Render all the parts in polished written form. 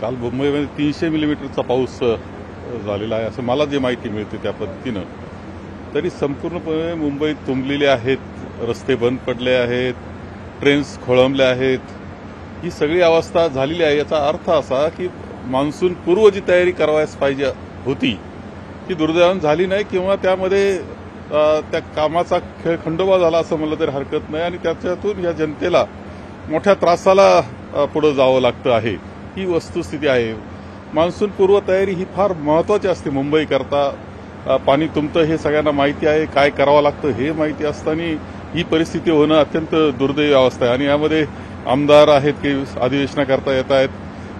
काल मुंबईमध्ये 300 मिलीमीटरचा पाऊस झालेला आहे असं मला जी माहिती मिळते त्या पद्धतीनं. तरी संपूर्णपणे मुंबईत तुंबलेले आहेत, रस्ते बंद पडले आहेत, ट्रेन्स खोळंबल्या आहेत. ही सगळी अवस्था झालेली आहे. याचा अर्थ असा की मान्सून पूर्व जी तयारी करावयास पाहिजे होती ती दुर्दैवाने झाली नाही किंवा त्यामध्ये त्या कामाचा खेळ खंडोबा झाला असं म्हणलं तरी हरकत नाही आणि त्याच्यातून या जनतेला मोठ्या त्रासाला पुढे जावं लागतं आहे. ही वस्तुस्थिती आहे. मान्सून पूर्व तयारी ही फार महत्वाची असते मुंबईकरता. पाणी तुंबतं हे सगळ्यांना माहिती आहे, काय करावं लागतं हे माहिती असताना ही परिस्थिती होणं अत्यंत दुर्दैवी अवस्था आहे. आणि यामध्ये आमदार आहेत की अधिवेशनाकरता येत आहेत,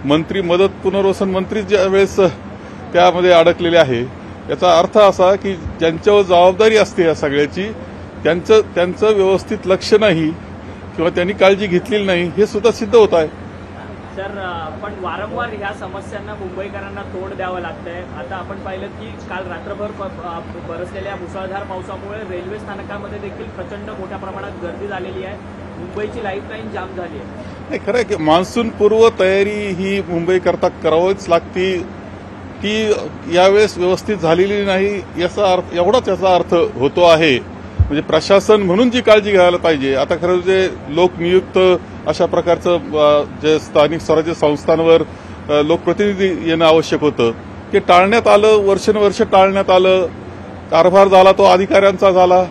मंत्री मदत पुनर्वसन मंत्री ज्या वेळेस त्यामध्ये अडकलेले आहे. याचा अर्थ असा की ज्यांच्यावर जबाबदारी असते या सगळ्याची त्यांचं व्यवस्थित लक्ष नाही किंवा त्यांनी काळजी घेतलेली नाही हे सुद्धा सिद्ध होत आहे. सर, पण वारंवार ह्या समस्यांना मुंबईकरांना तोंड द्यावं लागतंय. आता आपण पाहिलं की काल रात्रभर बरसलेल्या मुसळधार पावसामुळे रेल्वे स्थानकामध्ये देखील प्रचंड मोठ्या प्रमाणात गर्दी झालेली आहे. मुंबईची लाईफलाईन जाम झाली आहे. खरं आहे की मान्सून पूर्व तयारी ही मुंबईकरता करावीच लागती. ती यावेळेस व्यवस्थित झालेली नाही याचा अर्थ एवढाच याचा अर्थ होतो आहे. म्हणजे प्रशासन म्हणून जी काळजी घ्यायला पाहिजे. आता खरं जे लोकनियुक्त अशा प्रकारचं जे स्थानिक स्वराज्य संस्थांवर लोकप्रतिनिधी येणं आवश्यक होतं ते टाळण्यात आलं. वर्षानुवर्ष टाळण्यात आलं. कारभार झाला तो अधिकाऱ्यांचा झाला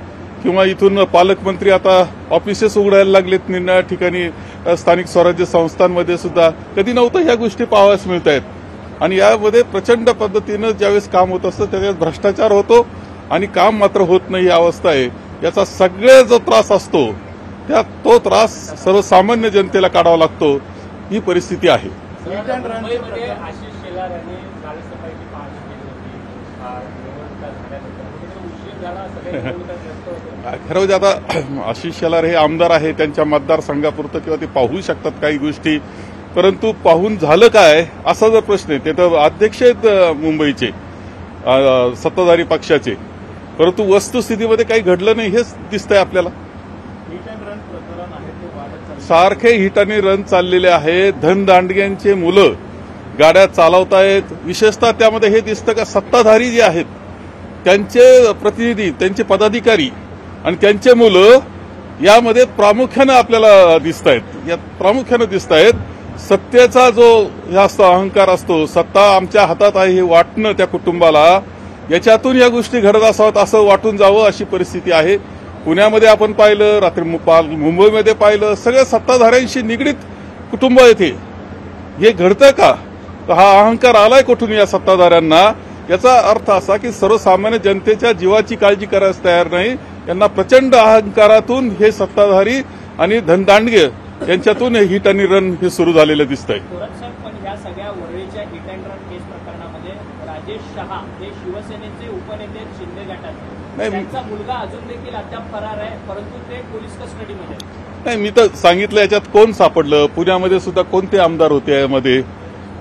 किंवा इथून पालकमंत्री आता ऑफिसेस उघडायला लागलेत निरनिराळ्या ठिकाणी स्थानिक स्वराज्य संस्थांमध्ये सुद्धा. कधी नव्हतं ह्या गोष्टी पाहाव्यास मिळत आहेत. आणि यामध्ये प्रचंड पद्धतीनं ज्यावेळेस काम होत असतं त्यावेळेस भ्रष्टाचार होतो आणि काम मात्र होत नाही ही अवस्था आहे. याचा सगळे जो त्रास असतो तो त्रास सर्वसामान्य जनतेला काढावा लागतो. ही परिस्थिती आहे. मुंबईमध्ये आशिष शेलार यांनी काल सकाळची पाहणी केली होती. खरं म्हणजे आता आशिष शेलार हे आमदार आहे, त्यांच्या मतदारसंघापुरतं किंवा ते पाहू शकतात काही गोष्टी, परंतु पाहून झालं काय असा जर प्रश्न आहे. ते तर अध्यक्ष आहेत मुंबईचे सत्ताधारी पक्षाचे, परंतु वस्तुस्थितीमध्ये काही घडलं नाही हेच दिसतंय आपल्याला. सारखे हिट आणि रन चाललेले आहेत. धनदांडग्यांचे मुलं गाड्या चालवतायत. विशेषतः त्यामध्ये हे दिसतं का सत्ताधारी जे आहेत त्यांचे प्रतिनिधी, त्यांचे पदाधिकारी आणि त्यांचे मुलं यामध्ये प्रामुख्यानं आपल्याला दिसत आहेत. यात प्रामुख्यानं दिसत आहेत. सत्तेचा जो हे असतो अहंकार असतो, सत्ता आमच्या हातात आहे हे वाटणं त्या कुटुंबाला, याच्यातून या गोष्टी घडत असाव्यात असं वाटून जावं अशी परिस्थिती आहे. पुण्यामध्ये आपण पाहिलं, रात्री मुंबईमध्ये पाहिलं, सगळ्या सत्ताधाऱ्यांशी निगडीत कुटुंब येथे. हे घडतं का? तर हा अहंकार आलाय कुठून या सत्ताधाऱ्यांना? याचा अर्थ असा की सर्वसामान्य जनतेच्या जीवाची काळजी करायला तयार नाही. यांना प्रचंड अहंकारातून हे सत्ताधारी आणि धनदांडगे यांच्यातून हिट आणि रन हे सुरू झालेलं दिसतंय. पण या सगळ्या वरळीच्या हिट अँड रन केस प्रकरणामध्ये राजेश शहा हे शिवसेनेचे उपनेते शिंदे गटाचे, त्यांचा मुलगा अजून देखील अद्याप फरार आहे, परंतु ते पोलीस कस्टडीमध्ये. नाही, मी तर सांगितलं याच्यात कोण सापडलं. पुण्यामध्ये सुद्धा कोणते आमदार होते, यामध्ये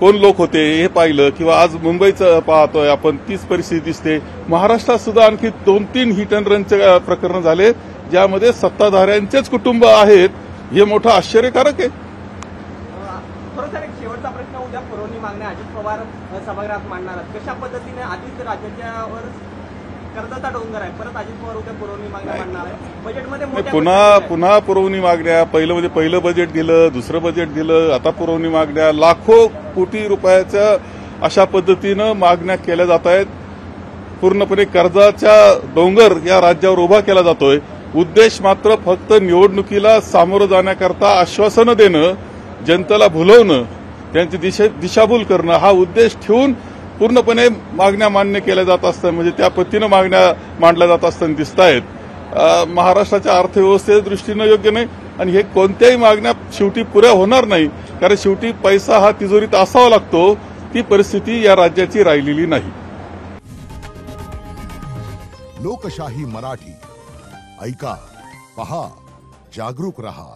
कोण लोक होते हे पाहिलं. किंवा आज मुंबईचं पाहतोय आपण, तीच परिस्थिती दिसते. महाराष्ट्रात सुद्धा आणखी 2-3 हिट अँड रनचे प्रकरण झाले ज्यामध्ये सत्ताधाऱ्यांचेच कुटुंब आहेत. हे मोठं आश्चर्यकारक आहे. खरोखर एक शेवटचा प्रश्न, उद्या पुरवणी मागण्या अजित पवार सभागृहात मांडणार आहेत. कशा पद्धतीने आधीच राज्याच्यावर कर्जाचा डोंगर आहे, परत अजित पवार उद्या पुरवणी मागण्या मांडणार आहे. बजेटमध्ये पुन्हा पुरवणी मागण्या. पहिलं बजेट दिलं, दुसरं बजेट दिलं, आता पुरवणी मागण्या. लाखो कोटी रुपयाच्या अशा पद्धतीनं मागण्या केल्या जात आहेत. पूर्णपणे कर्जाचा डोंगर या राज्यावर उभा केला जातोय. उद्देश मात्र फक्त निवडणुकीला सामोरं जाण्याकरता आश्वासनं देणं, जनतेला भुलवणं, त्यांची दिशाभूल करणं हा उद्देश ठेवून पूर्णपणे मागण्या मान्य केल्या जात असतात. म्हणजे त्या पद्धतीनं मागण्या मांडल्या जात असताना दिसत आहेत. महाराष्ट्राच्या अर्थव्यवस्थेच्या दृष्टीनं योग्य नाही आणि हे कोणत्याही मागण्या शेवटी पुऱ्या होणार नाही. कारण शेवटी पैसा हा तिजोरीत असावा लागतो. ती परिस्थिती या राज्याची राहिलेली नाही. लोकशाही मराठी ऐका, पहा, जागरूक रहा.